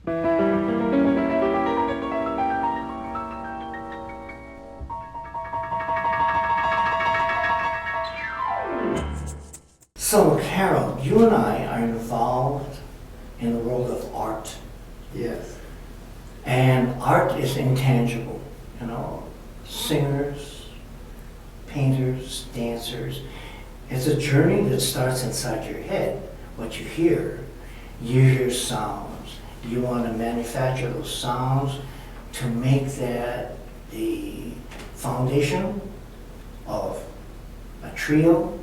So, Carol, you and I are involved in the world of art. Yes. And art is intangible, you know, singers, painters, dancers. It's a journey that starts inside your head. What you hear sounds. You want to manufacture those sounds to make that the foundation of a trio,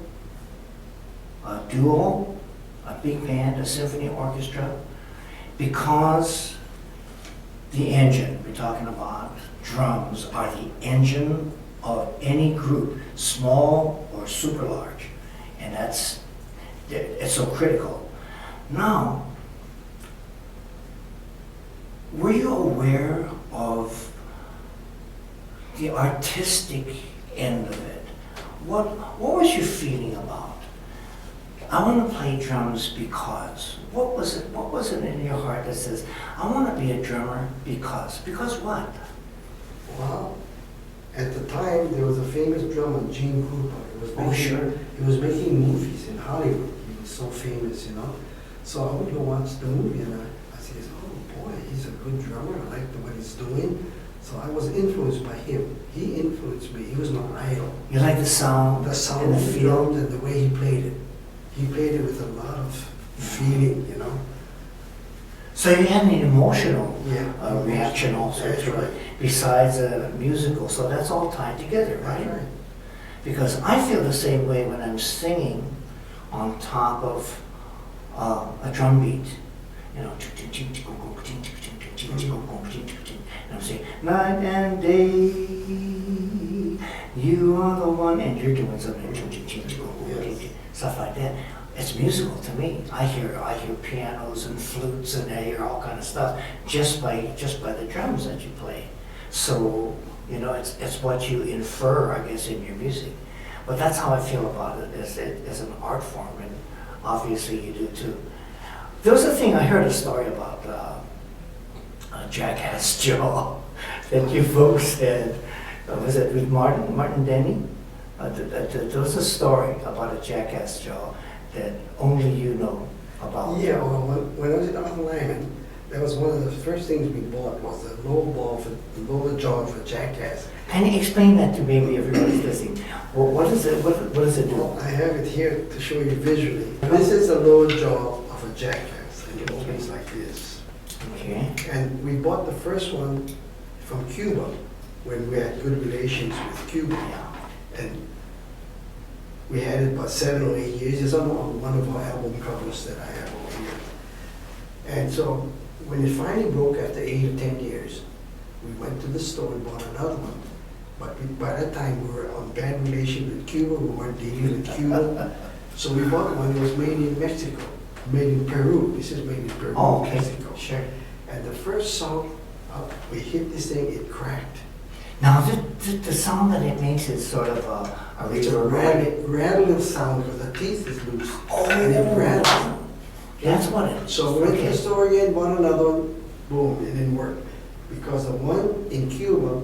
a duo, a big band, a symphony orchestra, because the engine, we're talking about drums, are the engine of any group, small or super large. And it's so critical. Now, were you aware of the artistic end of it? What was your feeling about? I want to play drums because. What was it in your heart that says, I want to be a drummer because? Because what? Well, at the time there was a famous drummer, Gene Krupa. He was making movies in Hollywood. He was so famous, you know. So I would go watch the movie and I said, oh boy, he's a good drummer. I like what he's doing. So I was influenced by him. He influenced me. He was my idol. You like the sound and the feel and the way he played it. He played it with a lot of feeling, you know. So you had an emotional reaction Emotional. also That's to right. it, besides a musical. So that's all tied together, right? That's right. Because I feel the same way when I'm singing on top of a drum beat. You know, and I'm saying, night and day, you are the one, and you're doing something, stuff like that. It's musical to me. I hear pianos and flutes, and I hear all kind of stuff just by the drums that you play. So you know, it's what you infer, I guess, in your music. But that's how I feel about it as an art form, and obviously you do too. There was a thing, I heard a story about Jackass Joe that you folks said, was it with Martin Denny? There was a story about a Jackass Joe that only you know about. Yeah, well, when I was in Arthur Lyman, that was one of the first things we bought was the lower jaw for Jackass. Can you explain that to maybe everybody's listening? Well, what does it do? Well, I have it here to show you visually. This is the lower jaw of a Jackass, and it opens like this. Okay. And we bought the first one from Cuba when we had good relations with Cuba. And we had it about 7 or 8 years. It's on one of our album covers that I have over here. And so when it finally broke after 8 or 10 years, we went to the store and bought another one. But by that time we were on bad relations with Cuba. We weren't dealing with Cuba. So we bought one that was made in Mexico, made in Peru. This is made in Peru, Mexico. Sure. And the first song, we hit this thing, it cracked. Now, the sound that it makes is sort of a It's a rattling sound because the teeth is loose. Oh, and it rattles. That's what it is. So we went to the store again, bought another one, boom, it didn't work. Because the one in Cuba,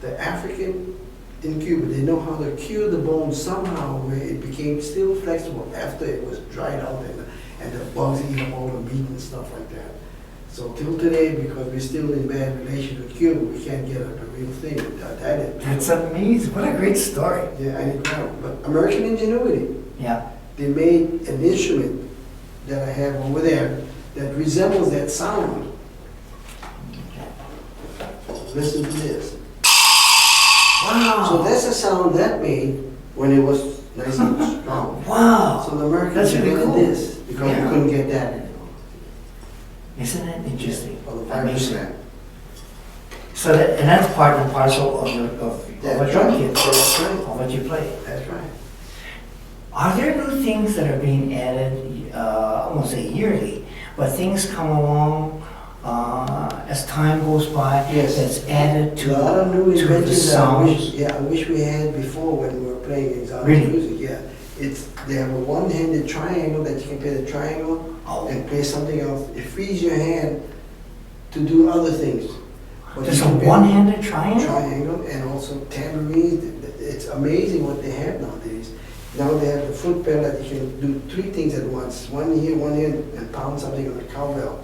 the African in Cuba, they know how to cure the bone somehow where it became still flexible after it was dried out and the bugs eat up all the meat and stuff like that. So till today, because we're still in bad relations with Cuba, we can't get at the real thing. That's amazing. What a great story. Yeah, and incredible. But American ingenuity. Yeah. They made an instrument that I have over there that resembles that sound. Listen to this. Wow. So that's the sound that made when it was nice and strong. Wow. So the Americans That's really invented cool. this because we couldn't get that anymore. Isn't it interesting? For the Amazing. 5%. So that's part and parcel of what drum kit, That's right. of what you play. That's right. Are there new things that are being added, I won't say yearly, but things come along as time goes by, Yes. that's added to A lot of new the inventions that sounds? I wish we had before when we were playing exotic Really? music. Yeah, they have a one-handed triangle that you can play the triangle Oh. and play something else. It frees your hand to do other things. But There's you a can- one-handed triangle? Triangle, and also tambourines. It's amazing what they have nowadays. Now they have the foot pedal that you can do three things at once. One here, and pound something on the cowbell.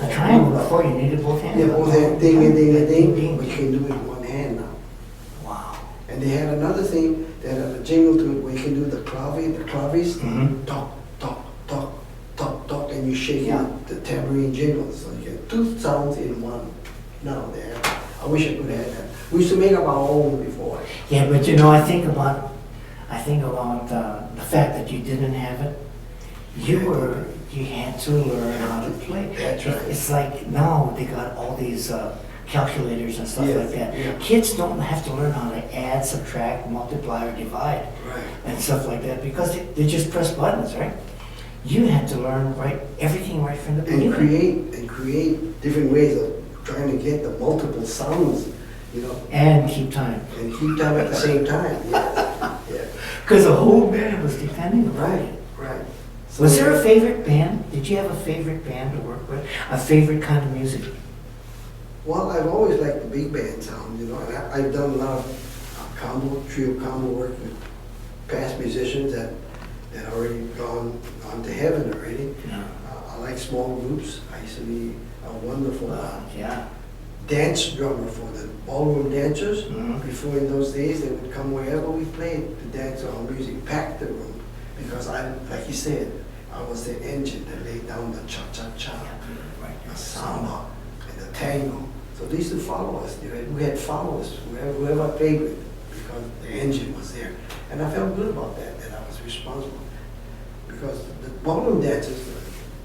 A triangle before you needed both hands? Yeah, both hands, ding, ding, ding, Ding, ding, but you ding. can do it with one hand now. Wow. And they had another thing, they had a jingle to it where you can do the claves, Mhm. talk, talk, talk, talk, talk, and you shake Yeah. the tambourine jingle. So you get two sounds in one. Now they have, I wish I could have had that. We used to make up our own before. Yeah, but I think about the fact that you didn't have it. You had to learn how to play. That's right. It's like now they got all these calculators and stuff Yes, like that. yeah. Kids don't have to learn how to add, subtract, multiply, or divide Right. and stuff like that because they just press buttons, right? You had to learn everything right from the And beginning. create different ways of trying to get the multiple sounds, you know, And keep time. and keep them at the same time. Yeah, yeah. Because the whole band was depending on Right, it. right. So Was there a favorite band? Did you have a favorite band to work with? A favorite kind of music? Well, I've always liked the big band sound, you know, and I've done a lot of trio combo work with past musicians that already gone to heaven already. No. I like small groups. I used to be a wonderful Yeah. dance drummer for the ballroom dancers. Mhm. Before in those days, they would come wherever we played to dance our music, pack the room. Because like you said, I was the engine that laid down the cha-cha-cha, the samba, and the tango. So they used to follow us. We had followers, whoever I played with, because the engine was there. And I felt good about that I was responsible. Because the ballroom dancers,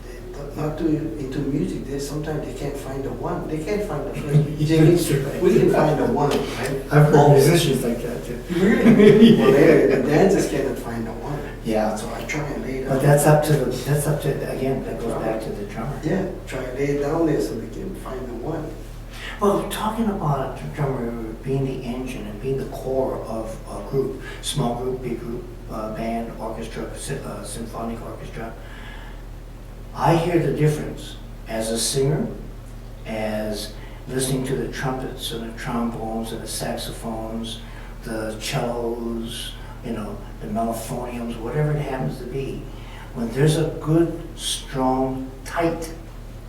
they're not too into music, sometimes they can't find the one. They can't find the first Jimmy. Right. We can find the one, right? I've heard musicians like that too. Really? Well, the dancers cannot find the one. Yeah. So I try and lay it But down. again, that goes back to the drummer. Yeah, try and lay it down there so we can find the one. Well, talking about a drummer being the engine and being the core of a group, small group, big group, band, orchestra, symphonic orchestra, I hear the difference as a singer, as listening to the trumpets and the trombones and the saxophones, the cellos, the mellophoniums, whatever it happens to be. When there's a good, strong, tight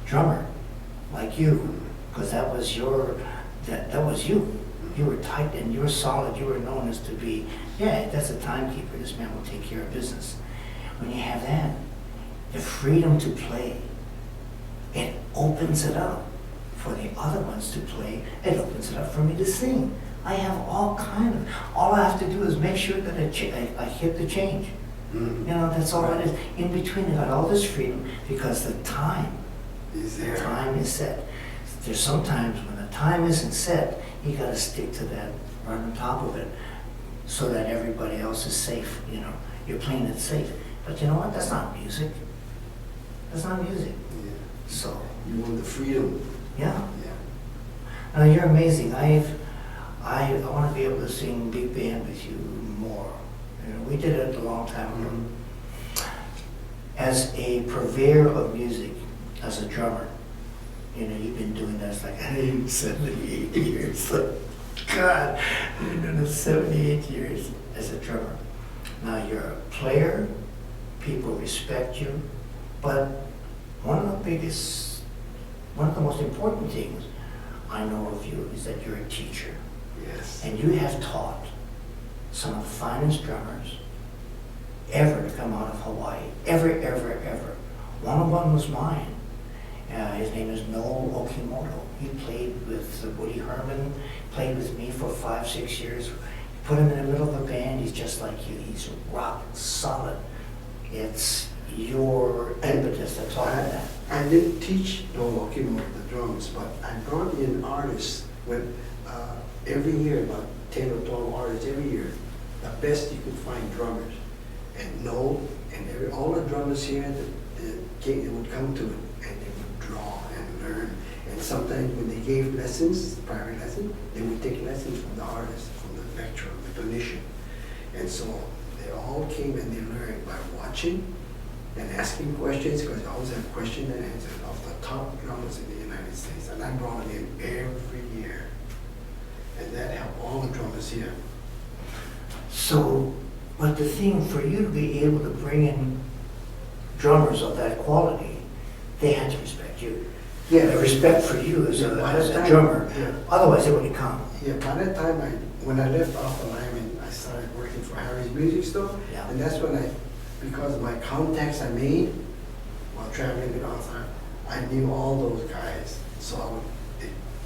drummer like you, because that was you. You were tight and you were solid. You were known as to be, that's a timekeeper. This man will take care of business. When you have that, the freedom to play, it opens it up for the other ones to play. It opens it up for me to sing. I have all I have to do is make sure that I hit the change. Mhm. That's all it is. In between, I got all this freedom because the time Is there? time is set. There's sometimes when the time isn't set, you got to stick to that, right on top of it, so that everybody else is safe. You're playing it safe. But you know what? That's not music. That's not music. Yeah. So You want the freedom. yeah. Yeah. You're amazing. I want to be able to sing big band with you more. We did it a long time ago. Mhm. As a purveyor of music, as a drummer, you've been doing this like 78 years. God, you've been doing this 78 years as a drummer. Now you're a player, people respect you, but one of the most important things I know of you is that you're a teacher. Yes. And you have taught some of the finest drummers ever to come out of Hawaii. Ever. One of them was mine. His name is Noel Okimoto. He played with Woody Herman, played with me for 5-6 years. Put him in the middle of a band, he's just like you. He's rock solid. It's your impetus that's all that. I didn't teach Noel Okimoto the drums, but I brought in artists every year, about 10 or 12 artists every year, the best you could find drummers. And Noel and all the drummers here they would come to it and they would draw and learn. And sometimes when they gave lessons, private lessons, they would take lessons from the artist, from the lecturer, the clinician. And so they all came and they learned by watching and asking questions, because they always have question and answer of the top drummers in the United United States, and I brought them in every year. And that helped all the drummers here. So, but the thing, for you to be able to bring in drummers of that quality, they had to respect you. Yeah, The respect for you as by as the a time- drummer. Yeah. Otherwise, they wouldn't come. Yeah, by that time, when I left off the line, I started working for Harry's Music Store. Yeah. And that's when because of my contacts I made while traveling with outside, I knew all those guys. So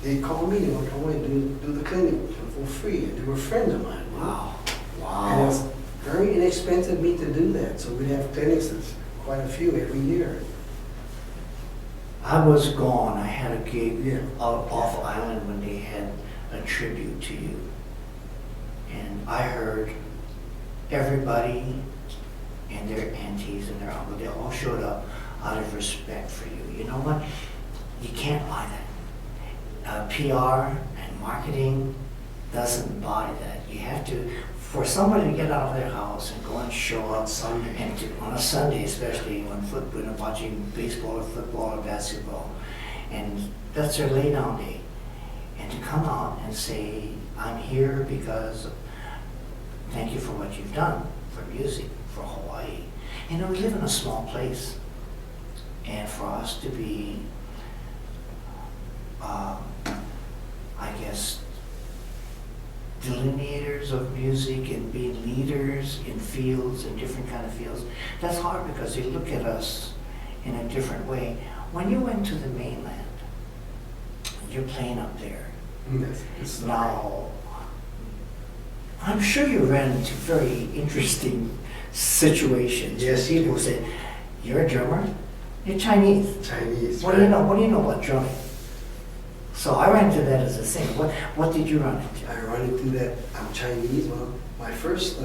they called me, they would come and do the clinic for free, and they were friends of mine. You know? Wow. And it was Wow. very inexpensive of me to do that, so we'd have clinics, that's quite a few every year. I was gone. I had a gig Yeah. out off island when they had a tribute to you. And I heard everybody and their aunties and their uncles, they all showed up out of respect for you. You know what? You can't buy that. PR and marketing doesn't buy that. You have to, for somebody to get out of their house and go and show up Sunday. and on a Sunday, especially when they're watching baseball or football or basketball, and that's their lay down day. And to come out and say, I'm here because thank you for what you've done for music, for Hawaii. You know, we live in a small place, and for us to be, I guess, delineators of music and being leaders in fields, in different kind of fields, that's hard because they look at us in a different way. When you went to the mainland, you're playing up there. It's Now, I'm sure you ran into very interesting situations. Yes, People you do. said, you're a drummer? You're Chinese. Chinese. What do you know? What do you know about drumming? So I ran into that as a singer. What did you run into? I run into that. I'm Chinese. Well, my first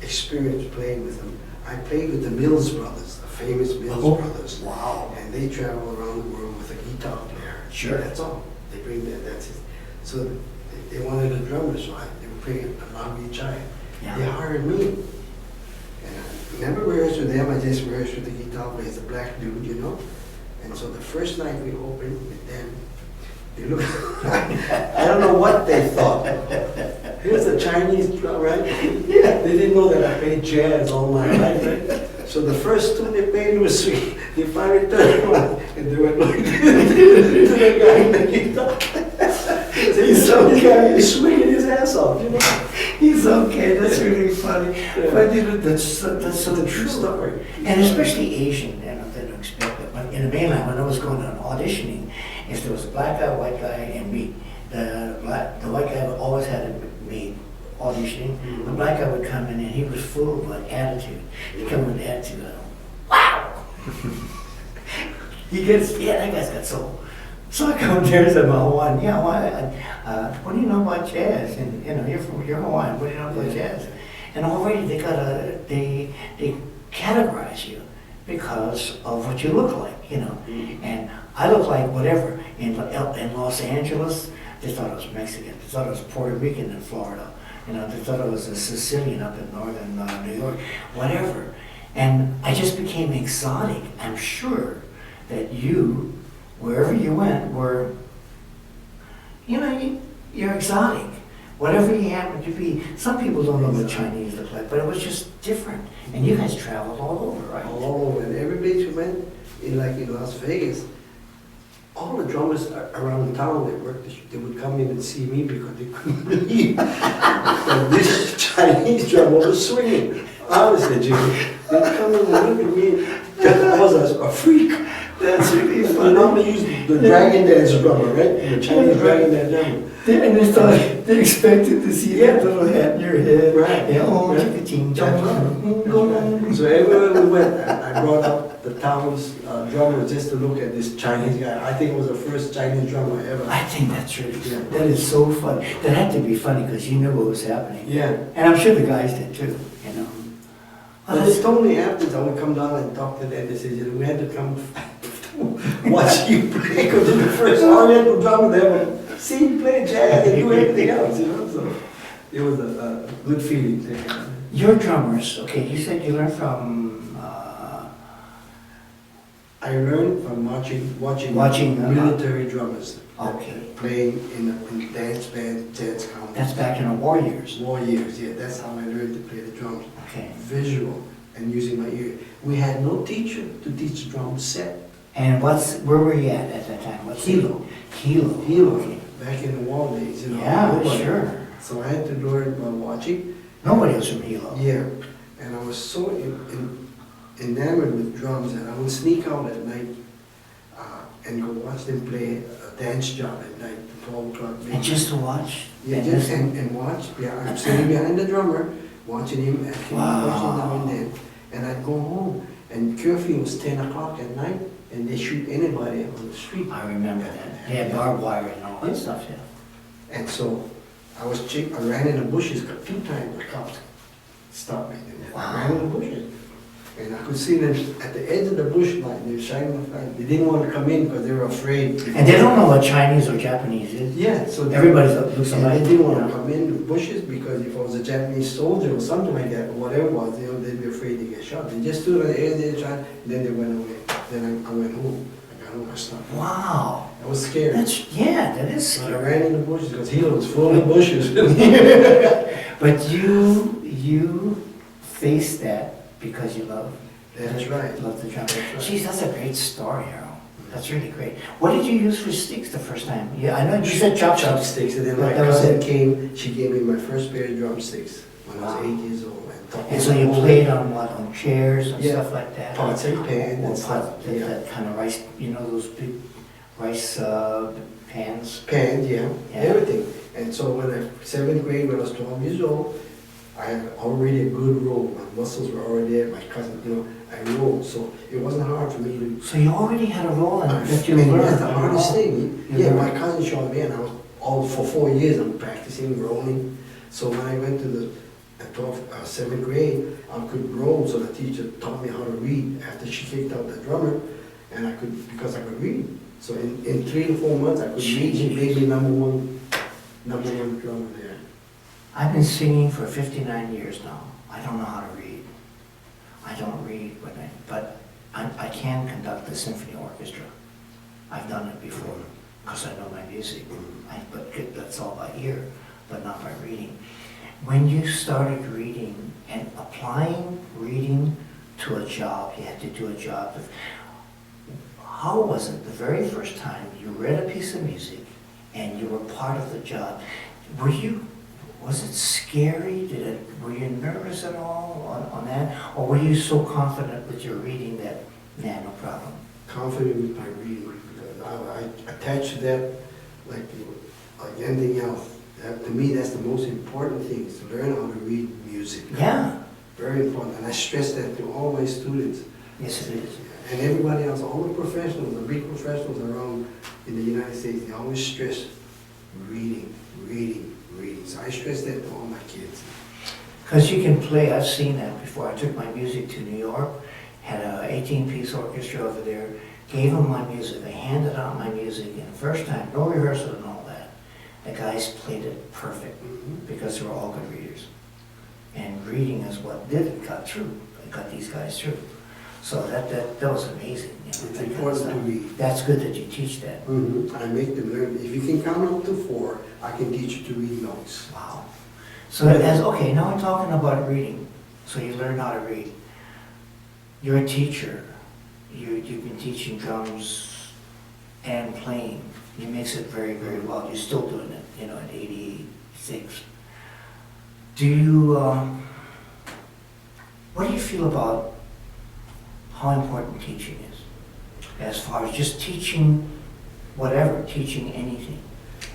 experience playing with them, I played with the Mills Brothers, the famous Mills Brothers. Wow. And they travel around the world with a guitar player. Sure. That's all. They bring that. That's it. So they wanted a drummer, so they were playing a lot of each other. Yeah. They hired me. And I never rehearsed with them. I just rehearsed with the guitar player. He's a black dude, you know. And so the first night we opened with them, they looked, I don't know what they thought. Here's a Chinese drum, right? Yeah. They didn't know that I played jazz all my life, right? So the first two they played was sweet. They finally turned around and they went looking to the guy in the guitar. He's okay. He's swinging his ass off, you know. He's okay. That's really funny. Yeah. But you know, that's so the true. true story. And especially Asian, you know, they don't expect it. But in the mainland, when I was going on auditioning, if there was a black guy, white guy, and me, the white guy always had me auditioning. Mhm. The black guy would come in and he was full of like attitude. He'd come with attitude. Wow! He gets, yeah, that guy's got soul. So I come there and said, I'm Hawaiian. Yeah, what do you know about jazz? And you know, you're Hawaiian. What do you know about jazz? And already they categorize you because of what you look like, you know. And I look like whatever. In Los Angeles, they thought I was Mexican. They thought I was Puerto Rican in Florida. You know, they thought I was a Sicilian up in northern New York, whatever. And I just became exotic. I'm sure that you, wherever you went, were, you know, you're exotic. Whatever you happen to be. Some people don't know what Chinese look like, but it was just different. And you guys traveled all over, right? All over. And every place we went, in Las Vegas, all the drummers around the town that worked, they would come in and see me because they couldn't believe that this Chinese drummer was swinging. Honestly, Jimmy, they'd come in and look at me, I was a freak. That's really I funny. normally use the dragon dance drummer, right? The Chinese dragon dance drummer. And they thought, they expected to see that little hat in your head. Right. Yeah, oh, Right. chicka-ching, That's right. So everywhere we went, I brought up the town's drummer just to look at this Chinese guy. I think it was the first Chinese drummer ever. I think that's really good. That is so funny. That had to be funny because you knew what was happening. Yeah. And I'm sure the guys did too, you know. Oh, But that's- they told me afterwards, I would come down and talk to them. They said, "You know, we had to come watch you play because you're the first Oriental drummer there. But see you play jazz and do everything else, you know." So it was a good feeling there. Your drummers, okay, you said you learned from I learned from watching military drummers. Okay. Playing in dance band, dance company. That's back in the war years. War years, yeah, that's how I learned to play the drums. Okay. Visual and using my ear. We had no teacher to teach drum set. And where were you at that time? Hilo. Hilo. Okay. Back in the war days, you know. Yeah, nobody. sure. So I had to learn by watching. Nobody was from Hilo. Yeah, and I was so enamored with drums that I would sneak out at night and go watch them play a dance job at night, 12 o'clock. And just to watch? Yeah, and watch. Yeah, I'm sitting behind the drummer, watching him, asking him questions now and then. And I'd go home, and curfew was 10 o'clock at night, and they shoot anybody on the street. I remember that. They had barbed wire and all that stuff, yeah. And so I ran in the bushes 2 times, the cops stopped me. I ran in the bushes. And I could see them at the edge of the bush line, they were shining the flag. They didn't want to come in because they were afraid. And they don't know what Chinese or Japanese is. Yeah, so everybody looks alike. They didn't want to come in the bushes because if I was a Japanese soldier or something like that, or whatever it was, they'd be afraid to get shot. They just stood on the edge, they shot, and then they went away. Then I went home. I got home, I stopped. Wow. I was scared. That is So scary. I ran in the bushes because he was full of bushes. But you faced that because you love. That's right. Love the drum. That's right. Geez, that's a great story, Harold. That's really great. What did you use for sticks the first time? Yeah, I know you said chopsticks, and then my That was cousin it. came, she gave me my first pair of drumsticks when I was Wow. 8 years old. And so you played on what, on chairs and Yeah. stuff like that? Pots and pans Or and stuff, yeah. that kind of rice, you know, those big rice pans? Pans, yeah, Yeah. everything. And so when 7th grade, when I was 12 years old, I had already a good roll. My muscles were already there. My cousin, you know, I rolled. So it wasn't hard for me to. So you already had a roll and that you mean, learned? that's the hardest thing. You Yeah, learned. my cousin showed me, and I was all for 4 years. I'm practicing rolling. So when I went to the 7th grade, I could roll. So the teacher taught me how to read after she kicked out the drummer, and I could because I could read. So in 3 to 4 months, I could read. She made me number one drummer there. I've been singing for 59 years now. I don't know how to read. I don't read, but I can conduct the symphony orchestra. I've done it before because I know my music. But that's all by ear, but not by reading. When you started reading and applying reading to a job, you had to do a job. How was it the very first time you read a piece of music and you were part of the job? Was it scary? Were you nervous at all on that? Or were you so confident with your reading that, nah, no problem? Confident with my reading, because I attach to that like anything else. To me, that's the most important thing, is to learn how to read music. Yeah. Very important, and I stress that to all my students. Yes, it is. And everybody else, all the professionals, the big professionals around in the United States, they always stress reading, reading, reading. So I stress that to all my kids. Because you can play, I've seen that before. I took my music to New York, had an 18-piece orchestra over there, gave them my music. They handed out my music, and the first time, no rehearsal and all that, the guys played it perfect because they were all good readers. And reading is what got through. It got these guys through. So that was amazing. You know, It's that important kind of to stuff. read. That's good that you teach that. I make them learn. If you can count up to 4, I can teach you to read notes. Wow. So okay, now I'm talking about reading. So you learn how to read. You're a teacher. You've been teaching drums and playing. You mix it very, very well. You're still doing it, you know, at 86. What do you feel about how important teaching is? As far as just teaching whatever, teaching anything.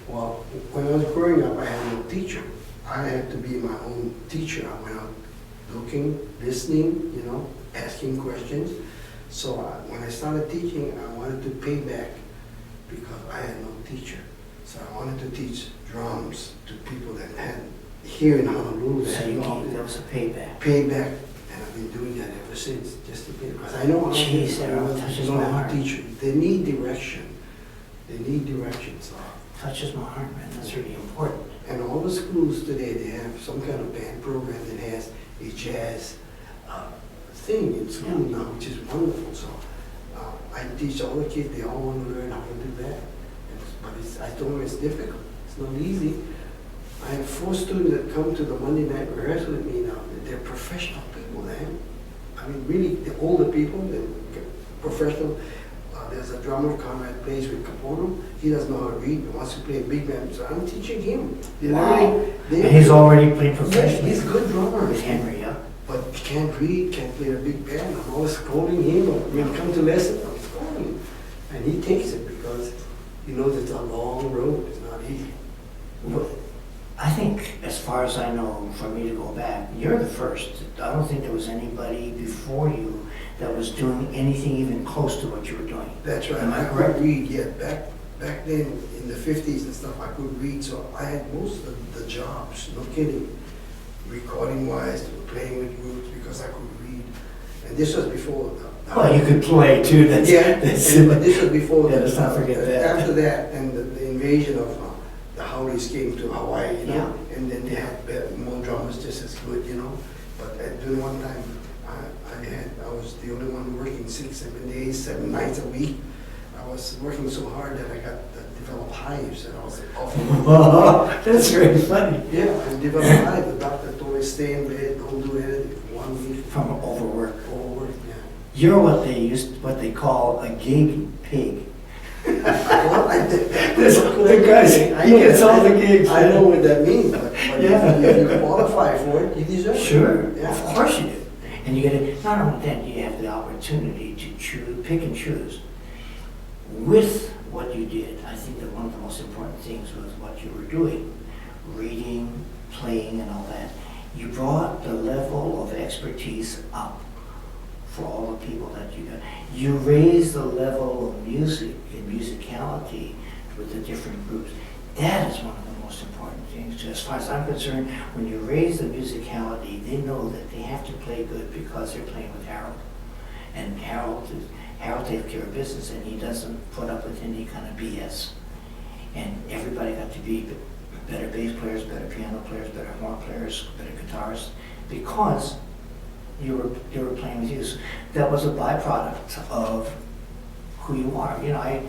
Well, when I was growing up, I had no teacher. I had to be my own teacher. I went out looking, listening, you know, asking questions. So when I started teaching, I wanted to pay back because I had no teacher. So I wanted to teach drums to people that had here in Honolulu. So that was a payback. Payback, and I've been doing that ever since, just to pay. Because I know Jeez, that touches my heart. teacher. They need direction. They need direction. So. Touches my heart, man. That's really important. And all the schools today, they have some kind of band program that has a jazz thing in school now, which is wonderful. So I teach all the kids, they all want to learn how to do that. But I told them it's difficult, it's not easy. I have 4 students that come to the Monday night rehearsal with me now. They're professional people, man. I mean, really, the older people, they're professional. There's a drummer, Conrad, plays with Capono. He doesn't know how to read, he wants to play a big band, so I'm teaching him. Wow. And he's already played professionally. He's a good drummer. With Henry, yeah. But he can't read, can't play a big band. I'm always scolding him. When he comes to lesson, I'm scolding him. And he takes it because he knows it's a long road, it's not easy. Well, I think, as far as I know, for me to go back, you're the first. I don't think there was anybody before you that was doing anything even close to what you were doing. That's right. Am I I correct? could read, yeah. Back then, in the 50s and stuff, I could read, so I had most of the jobs, no kidding. Recording-wise, playing with groups, because I could read. And this was before. Well, you could play too. That's, Yeah, that's, but this was before. Yeah, let's not forget that. After that, and the invasion of the Howleys came to Hawaii, you know, and then they had more drummers just as good, you know. But during one time, I was the only one working 6, 7 days, 7 nights a week. I was working so hard that I got developed hives, and I was off. That's very funny. Yeah, I developed hives. The doctor told me stay in bed, don't do anything for 1 week. From overwork. Overwork, yeah. You're what they call a gig pig. Well, The guys, he gets all the gigs. I know what that means, but Yeah. if you qualify for it, you deserve it. Sure, Yeah. of course you do. And you get it, not only that, you have the opportunity to choose, pick and choose. With what you did, I think that one of the most important things was what you were doing, reading, playing and all that. You brought the level of expertise up for all the people that you got. You raised the level of music and musicality with the different groups. That is one of the most important things. As far as I'm concerned, when you raise the musicality, they know that they have to play good because they're playing with Harold. And Harold takes care of business, and he doesn't put up with any kind of BS. And everybody got to be better bass players, better piano players, better horn players, better guitarists, because you were playing with you. So that was a byproduct of who you are. You know,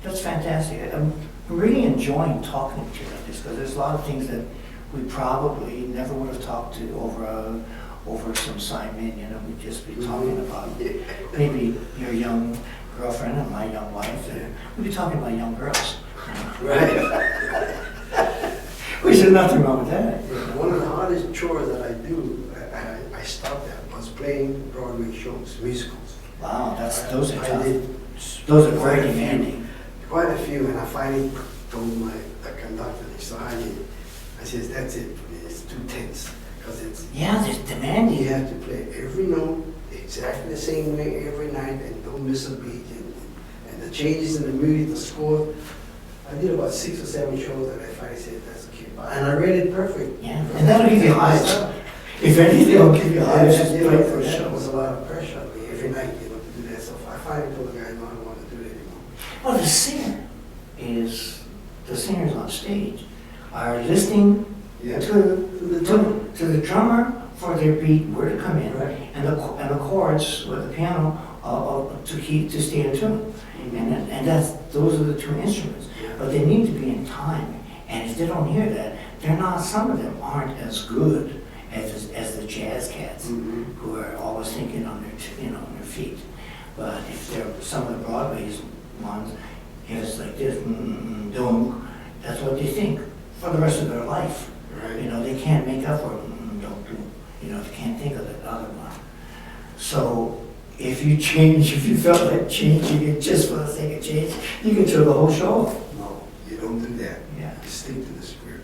that's fantastic. I'm really enjoying talking to you like this, because there's a lot of things that we probably never would have talked to over some side menu. You know, we'd just be talking about maybe your young girlfriend and my young wife, and we'd be talking about young girls. Right. Which is nothing wrong with that. One of the hardest chores that I do, I stopped at, was playing Broadway shows, musicals. Wow, those are I tough. did Those are very demanding. quite a few, and I finally told the conductor, I says, that's it for me, it's too tense, because it's, Yeah, they're demanding. you have to play every note exactly the same way every night, and don't miss a beat, and the changes in the music, the score. I did about 6 or 7 shows, and I finally said, that's cute, and I read it perfect. Yeah, and that'll give you highs. If anything, it'll give you highs. Just You know, play for a that show. was a lot of pressure on me every night, you know, to do that, so I finally told the guy, no, I don't want to do it anymore. Well, the singers on stage are listening Yeah. to the drummer. to the drummer for their beat, where to come in, Right. and the chords with the piano to stay in tune. And those are the 2 instruments. But they need to be in time. And if they don't hear that, some of them aren't as good as the jazz cats, Mhm. who are always thinking on their feet. But if they're some of the Broadway's ones, it's like this, don't. That's what they think for the rest of their life. Right. You know, they can't make up for don't do. You know, they can't think of the other one. So if you felt like changing it just for the sake of change, you can turn the whole show off. No, you don't do that. Yeah. You stick to the script.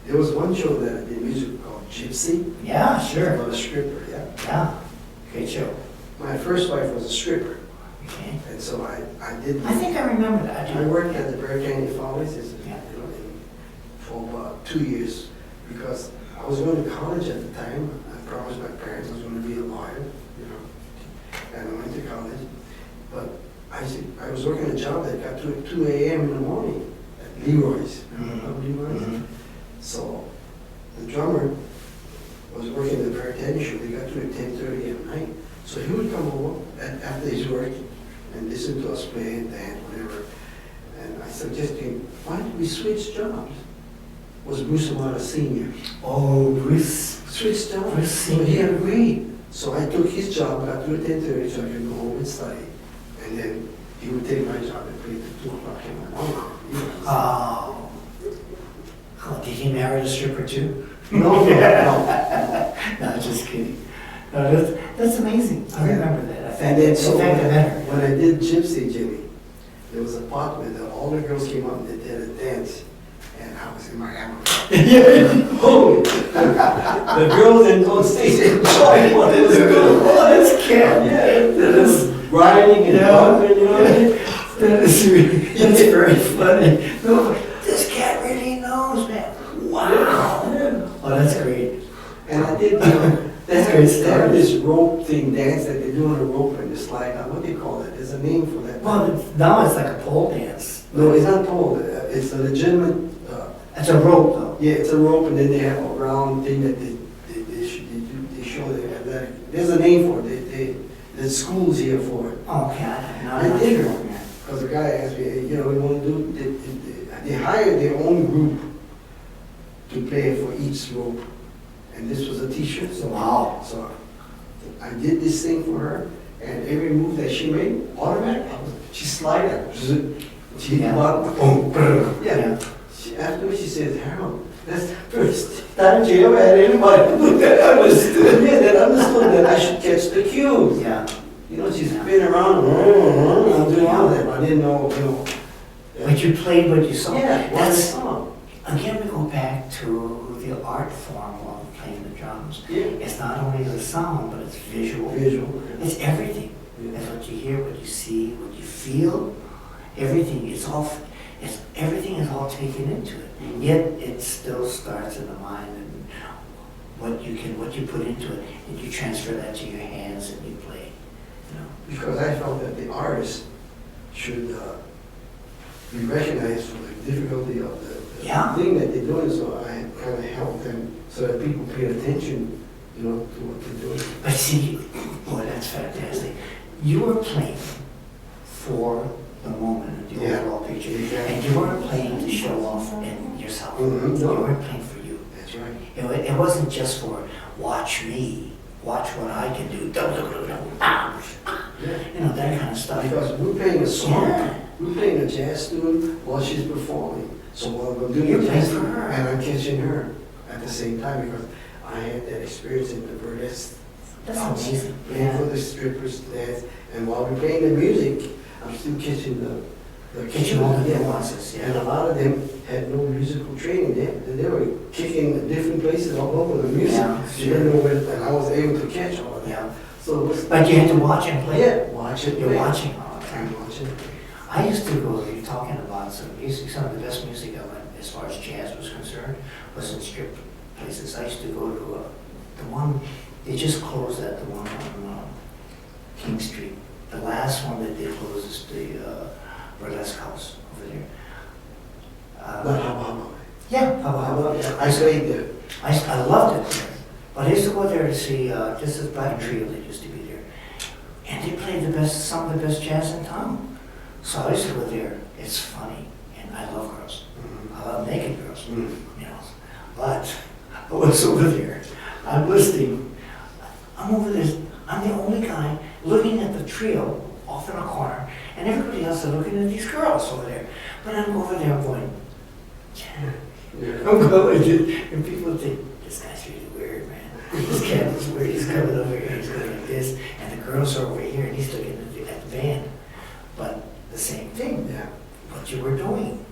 There was one show that I did music called Gypsy. Yeah, sure. About a stripper, yeah. Yeah, great show. My first wife was a stripper, Okay. and so I did. I think I remember that. I worked at the Britannia Follies Yeah. for about 2 years, because I was going to college at the time. I promised my parents I was going to be a lawyer, you know, and I went to college. But I was working a job that got to 2 a.m. in the morning at Leroy's. Remember Leroy's? Mhm. So the drummer was working the Britannia show. They got to at 10:30 at night. So he would come home after his work, and listen to us play and dance, whatever. And I suggested, why don't we switch jobs? Was Bruce Amata Sr. Oh, Bruce. Switched jobs. Bruce So he Sr. agreed. So I took his job, got to 10:30 so I could go home and study. And then he would take my job and play till 2 o'clock in the morning. You know. Oh. Oh, did he marry a stripper too? No, no, no. No, just kidding. No, that's amazing. I remember that. And then, so In fact, I met her. when I did Gypsy Jimmy, there was a part where all the girls came up and they did a dance, and I was in my hammock. Holy! The girls on stage enjoyed what it was doing. Oh, that's cute. Yeah, That is, riding and bumping, you know. that is that's very funny. No, but this cat really knows, man. Wow. Oh, that's great. And I did, That's great they have story. this rope thing dance that they do on a rope and it's like, what do you call it? There's a name for that. Well, now it's like a pole dance. No, it's not pole, it's a legitimate, It's a rope, though. yeah, it's a rope and then they have a round thing that they show the athletic. There's a name for it, there's schools here for it. Okay, I'm I not did. sure. Because the guy asked me, you know, we want to do, they hired their own group to play for each rope. And this was a t-shirt, so. Wow. So I did this thing for her, and every move that she made, automatic, she slided. She Yeah. boom, boom. Yeah. Yeah. Afterwards, she says, Harold, that's the first time you ever had anybody that understood, that understood that I should catch the cues. Yeah. You know, she's been around, I'm doing all that, but I didn't know, you know. But you played what you saw. Yeah, what I That's, saw. again, we go back to the art form of playing the drums. Yeah. It's not only the sound, but it's visual. Visual. It's everything. It's what you hear, what you see, what you feel. Everything. Everything is all taken into it. Mhm. Yet it still starts in the mind and what you put into it, and you transfer that to your hands and you play. You know. Because I felt that the artist should be recognized for the difficulty of the Yeah. thing that they're doing, so I kind of helped them so that people pay attention, you know, to what they're doing. But see, boy, that's fantastic. You were playing for the moment, the Yeah. overall picture, Exactly. and you weren't playing to show off in yourself. Mhm. You No. weren't playing for you. That's right. It wasn't just for watch me, watch what I can do. Yeah. You know, that kind of stuff. Because we're playing a song, Yeah. we're playing a jazz tune while she's performing. So while I'm doing You're the jazz playing for tune, her. and I'm catching her at the same time because I had that experience in the burlesque. That's dance, amazing. Playing for the strippers dance, and while we're playing the music, I'm still catching the Catching all the yeah. nuances, And yeah. a lot of them had no musical training. They were kicking in different places all over the music. Yeah, They didn't know where, and I was able to catch all of that. Yeah. So it was, But you had to watch and play. yeah, watch it. You're play. watching all the time. I'm watching. I used to go, you're talking about some music, some of the best music I went, as far as jazz was concerned, was in strip places. I used to go to the one, they just closed that, the one on King Street. The last one that they closed is the Burlesque House over there. But how Yeah, I played there. I loved it there. But I used to go there to see just this black trio that used to be there. And they played some of the best jazz in town. So I used to go there. It's funny. And I love girls. I love naked girls. Mm. You know. But I was over there. I'm listening. I'm over there. I'm the only guy looking at the trio off in a corner. And everybody else is looking at these girls over there. But I'm over there, I'm going, yeah. Yeah. I'm going, and people think, this guy's really weird, man. This cat is weird, he's coming over here, he's going like this, and the girls are over here, and he's looking at the band. But the same thing, Yeah. what you were doing.